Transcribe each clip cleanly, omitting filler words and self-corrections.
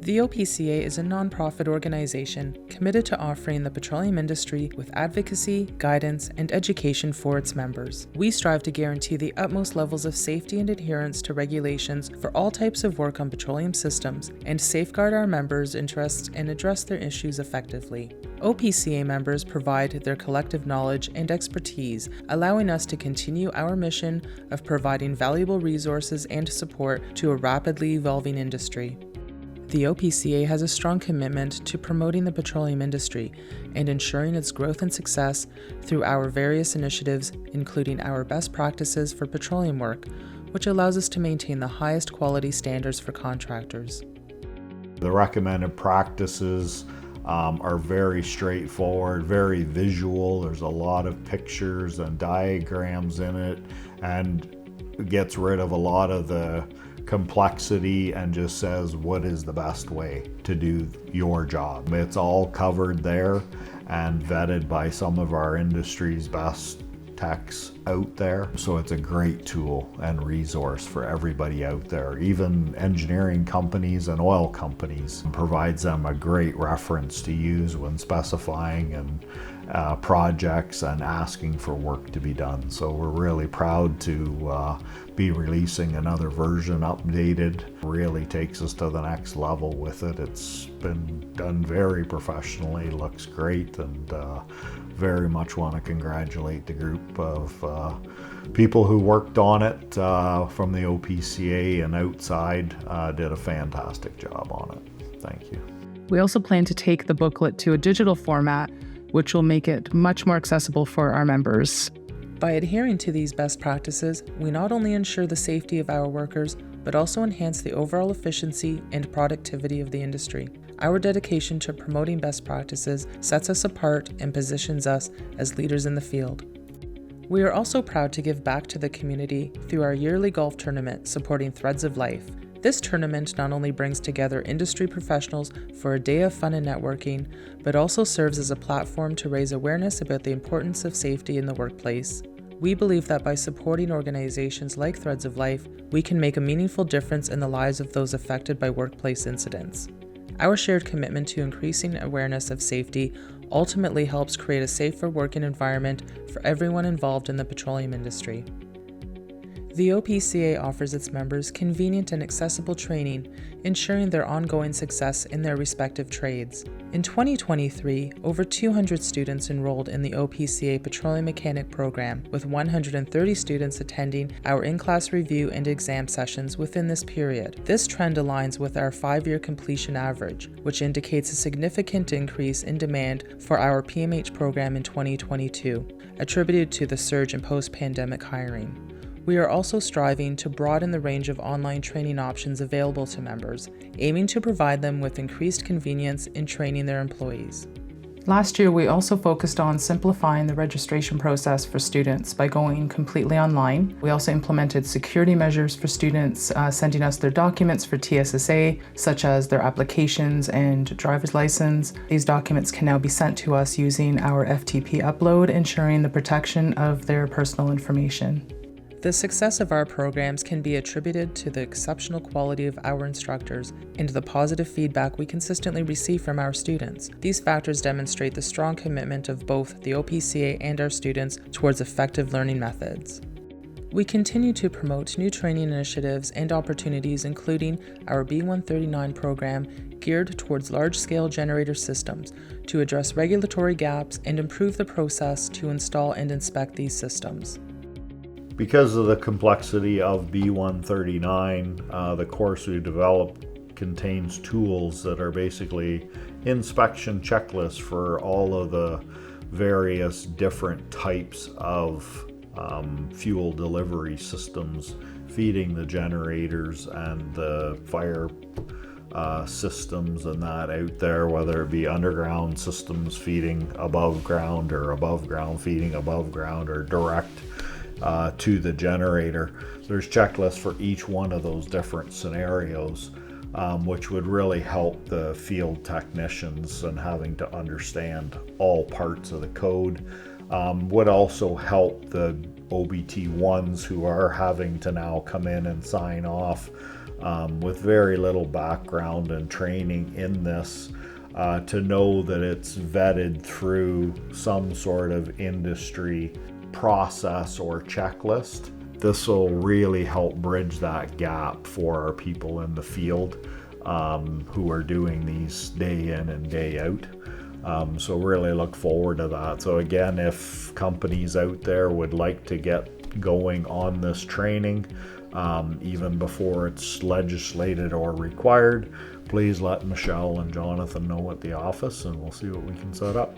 The OPCA is a nonprofit organization committed to offering the petroleum industry with advocacy, guidance, and education for its members. We strive to guarantee the utmost levels of safety and adherence to regulations for all types of work on petroleum systems and safeguard our members' interests and address their issues effectively. OPCA members provide their collective knowledge and expertise, allowing us to continue our mission of providing valuable resources and support to a rapidly evolving industry. The OPCA has a strong commitment to promoting the petroleum industry and ensuring its growth and success through our various initiatives, including our best practices for petroleum work, which allows us to maintain the highest quality standards for contractors. The recommended practices are very straightforward, very visual. There's a lot of pictures and diagrams in it, and gets rid of a lot of the complexity and just says what is the best way to do your job. It's all covered there and vetted by some of our industry's best techs out there. So it's a great tool and resource for everybody out there. Even engineering companies and oil companies, provides them a great reference to use when specifying and projects and asking for work to be done. So we're really proud to be releasing another version updated. Really takes us to the next level with it. It's been done very professionally, looks great, and very much want to congratulate the group of people who worked on it from the OPCA and outside. Did a fantastic job on it. Thank you. We also plan to take the booklet to a digital format, which will make it much more accessible for our members. By adhering to these best practices, we not only ensure the safety of our workers, but also enhance the overall efficiency and productivity of the industry. Our dedication to promoting best practices sets us apart and positions us as leaders in the field. We are also proud to give back to the community through our yearly golf tournament supporting Threads of Life. This tournament not only brings together industry professionals for a day of fun and networking, but also serves as a platform to raise awareness about the importance of safety in the workplace. We believe that by supporting organizations like Threads of Life, we can make a meaningful difference in the lives of those affected by workplace incidents. Our shared commitment to increasing awareness of safety ultimately helps create a safer working environment for everyone involved in the petroleum industry. The OPCA offers its members convenient and accessible training, ensuring their ongoing success in their respective trades. In 2023, over 200 students enrolled in the OPCA Petroleum Mechanic program, with 130 students attending our in-class review and exam sessions within this period. This trend aligns with our 5-year completion average, which indicates a significant increase in demand for our PMH program in 2022, attributed to the surge in post-pandemic hiring. We are also striving to broaden the range of online training options available to members, aiming to provide them with increased convenience in training their employees. Last year, we also focused on simplifying the registration process for students by going completely online. We also implemented security measures for students sending us their documents for TSSA, such as their applications and driver's license. These documents can now be sent to us using our FTP upload, ensuring the protection of their personal information. The success of our programs can be attributed to the exceptional quality of our instructors and the positive feedback we consistently receive from our students. These factors demonstrate the strong commitment of both the OPCA and our students towards effective learning methods. We continue to promote new training initiatives and opportunities, including our B139 program geared towards large-scale generator systems to address regulatory gaps and improve the process to install and inspect these systems. Because of the complexity of B139, the course we developed contains tools that are basically inspection checklists for all of the various different types of fuel delivery systems feeding the generators and the fire systems and that out there, whether it be underground systems feeding above ground or above ground feeding above ground or direct to the generator. There's checklists for each one of those different scenarios, which would really help the field technicians and having to understand all parts of the code. Would also help the OBT1s who are having to now come in and sign off with very little background and training in this, to know that it's vetted through some sort of industry process or checklist. This will really help bridge that gap for our people in the field who are doing these day in and day out. So really look forward to that. So again, if companies out there would like to get going on this training, even before it's legislated or required, please let Michelle and Jonathan know at the office, and we'll see what we can set up.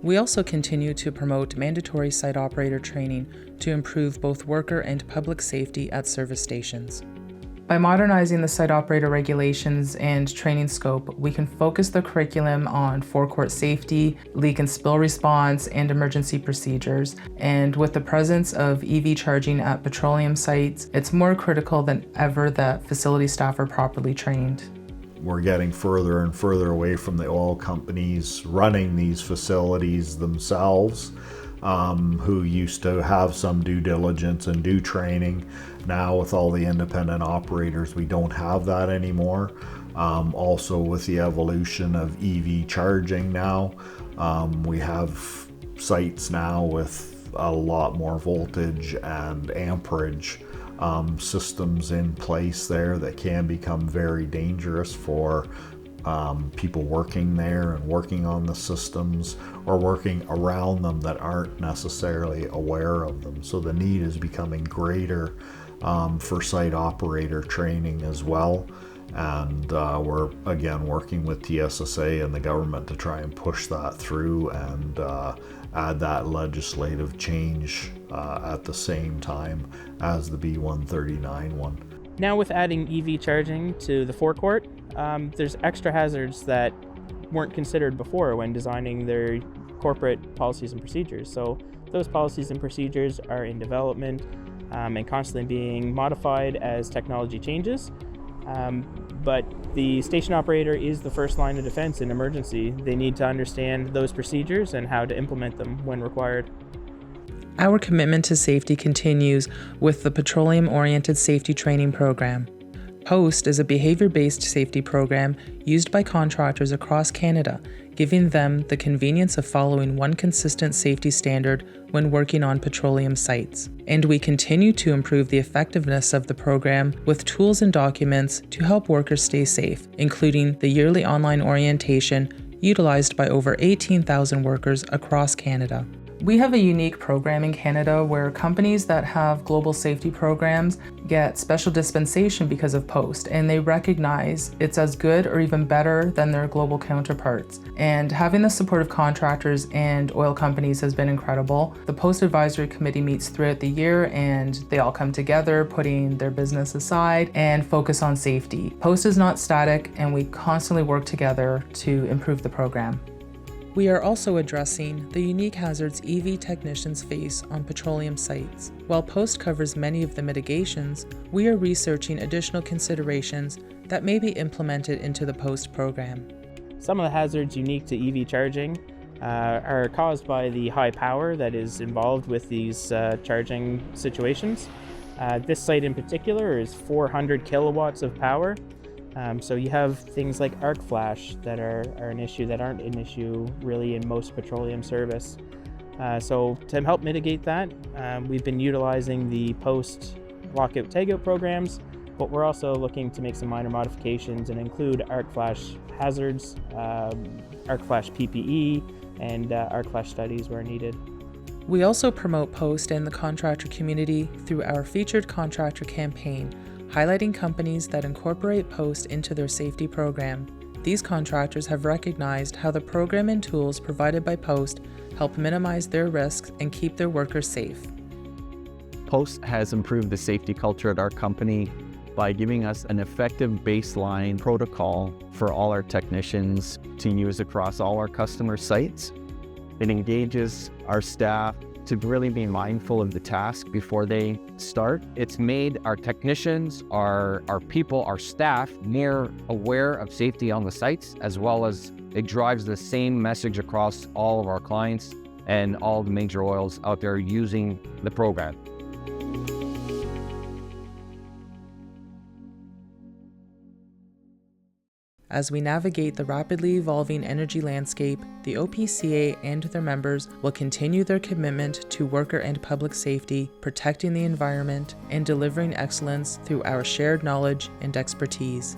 We also continue to promote mandatory site operator training to improve both worker and public safety at service stations. By modernizing the site operator regulations and training scope, we can focus the curriculum on forecourt safety, leak and spill response, and emergency procedures. And with the presence of EV charging at petroleum sites, it's more critical than ever that facility staff are properly trained. We're getting further and further away from the oil companies running these facilities themselves, who used to have some due diligence and do training. Now with all the independent operators, we don't have that anymore. Also with the evolution of EV charging now, we have sites now with a lot more voltage and amperage systems in place there that can become very dangerous for people working there and working on the systems or working around them that aren't necessarily aware of them. So the need is becoming greater for site operator training as well. And we're again working with TSSA and the government to try and push that through and add that legislative change at the same time as the B139 one. Now with adding EV charging to the forecourt, there's extra hazards that weren't considered before when designing their corporate policies and procedures. So those policies and procedures are in development and constantly being modified as technology changes. But the station operator is the first line of defense in emergency. They need to understand those procedures and how to implement them when required. Our commitment to safety continues with the Petroleum-Oriented Safety Training Program. POST is a behavior-based safety program used by contractors across Canada, giving them the convenience of following one consistent safety standard when working on petroleum sites. And we continue to improve the effectiveness of the program with tools and documents to help workers stay safe, including the yearly online orientation utilized by over 18,000 workers across Canada. We have a unique program in Canada where companies that have global safety programs get special dispensation because of POST, and they recognize it's as good or even better than their global counterparts. And having the support of contractors and oil companies has been incredible. The POST Advisory Committee meets throughout the year and they all come together, putting their business aside and focus on safety. POST is not static, and we constantly work together to improve the program. We are also addressing the unique hazards EV technicians face on petroleum sites. While POST covers many of the mitigations, we are researching additional considerations that may be implemented into the POST program. Some of the hazards unique to EV charging are caused by the high power that is involved with these charging situations. This site in particular is 400 kilowatts of power. So you have things like arc flash that are an issue that aren't an issue really in most petroleum service. So to help mitigate that, we've been utilizing the POST lockout tagout programs, but we're also looking to make some minor modifications and include arc flash hazards, arc flash PPE, and arc flash studies where needed. We also promote POST and the contractor community through our featured contractor campaign, highlighting companies that incorporate POST into their safety program. These contractors have recognized how the program and tools provided by POST help minimize their risks and keep their workers safe. POST has improved the safety culture at our company by giving us an effective baseline protocol for all our technicians to use across all our customer sites. It engages our staff to really be mindful of the task before they start. It's made our technicians, our people, our staff more aware of safety on the sites, as well as it drives the same message across all of our clients and all the major oils out there using the program. As we navigate the rapidly evolving energy landscape, the OPCA and their members will continue their commitment to worker and public safety, protecting the environment, and delivering excellence through our shared knowledge and expertise.